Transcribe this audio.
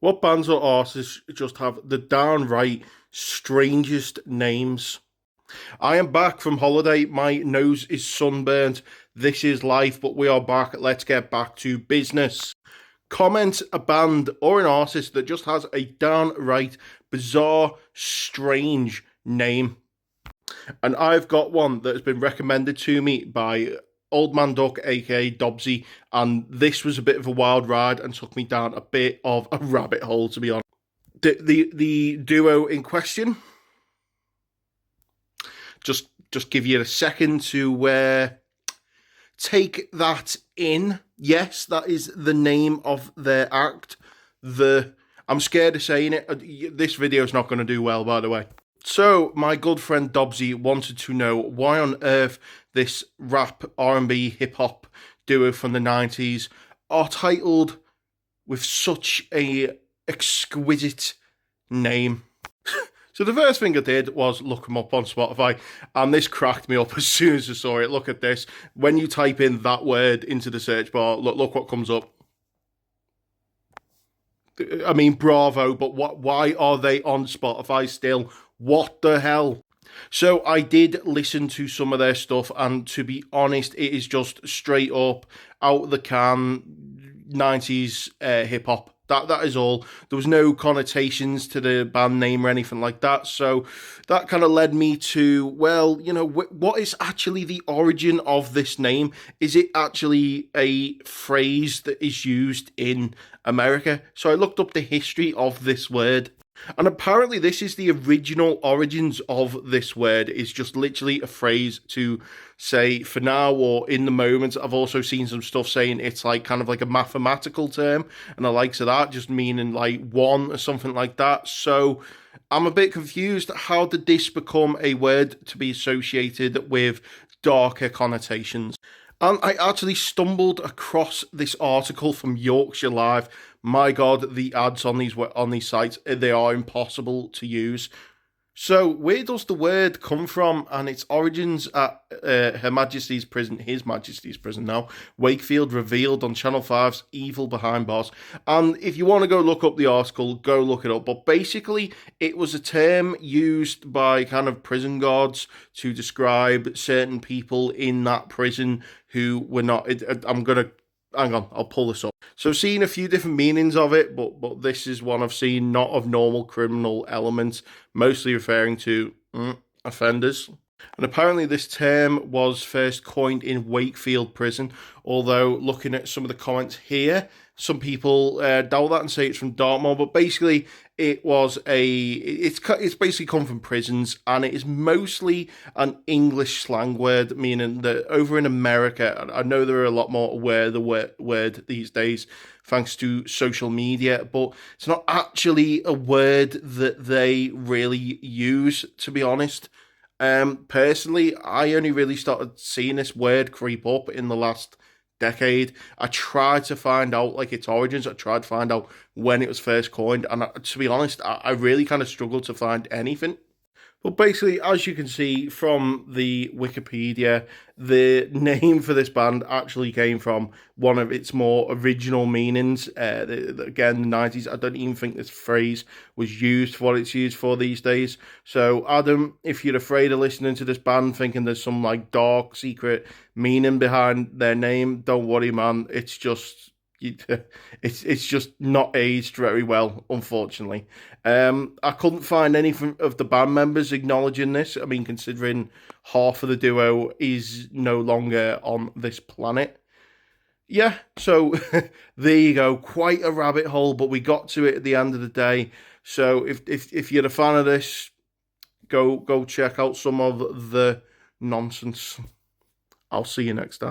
What bands or artists just have the downright strangest names? I am back from holiday. My nose is sunburnt. This is life, but we are back. Let's get back to business. Comment a band or an artist that just has a downright bizarre, strange name. And I've got one that has been recommended to me by Old Man Duck, aka Dobbsy, and this was a bit of a wild ride and took me down a bit of a rabbit hole, to be honest. The duo in question, just give you a second to take that in. Yes, that is the name of their act. I'm scared of saying it. This video is not going to do well, by the way. So, my good friend Dobbsy wanted to know why on earth this rap, R&B, hip-hop duo from the 90s are titled with such a exquisite name. So the first thing I did was look them up on Spotify, and this cracked me up as soon as I saw it. Look at this. When you type in that word into the search bar, look what comes up. I mean, bravo, but why are they on Spotify still? What the hell? So I did listen to some of their stuff, and to be honest, it is just straight up out of the can 90s hip hop. That is all. There was no connotations to the band name or anything like that. So that kind of led me to, well, you know, what is actually the origin of this name? Is it actually a phrase that is used in America? So I looked up the history of this word. And apparently this is the original origins of this word. It's just literally a phrase to say for now or in the moment. I've also seen some stuff saying it's like kind of like a mathematical term, and the likes of that, just meaning like one or something like that. So I'm a bit confused. How did this become a word to be associated with darker connotations? And I actually stumbled across this article from Yorkshire Live. My God, the ads on these sites, they are impossible to use. So where does the word come from? And its origins at Her Majesty's Prison, His Majesty's Prison now, Wakefield, revealed on Channel 5's Evil Behind Bars. And if you want to go look up the article, go look it up. But basically, it was a term used by kind of prison guards to describe certain people in that prison who were not... Hang on, I'll pull this up. So I've seen a few different meanings of it, but this is one I've seen, not of normal criminal elements, mostly referring to offenders. And apparently this term was first coined in Wakefield Prison, although looking at some of the comments here, some people doubt that and say it's from Dartmoor, but basically it's basically come from prisons, and it is mostly an English slang word, meaning that over in America, I know they're a lot more aware of the word these days, thanks to social media, but it's not actually a word that they really use, to be honest. Personally, I only really started seeing this word creep up in the last decade. I tried to find out like its origins. I tried to find out when it was first coined, and to be honest, I really kind of struggled to find anything. But basically, as you can see from the Wikipedia, the name for this band actually came from one of its more original meanings. Again, the 90s, I don't even think this phrase was used for what it's used for these days. So, Adam, if you're afraid of listening to this band thinking there's some like dark, secret meaning behind their name, don't worry, man. It's just... it's just not aged very well, unfortunately. I couldn't find any of the band members acknowledging this. I mean, considering half of the duo is no longer on this planet. Yeah, so there you go. Quite a rabbit hole, but we got to it at the end of the day. So if you're a fan of this, go check out some of the nonsense. I'll see you next time.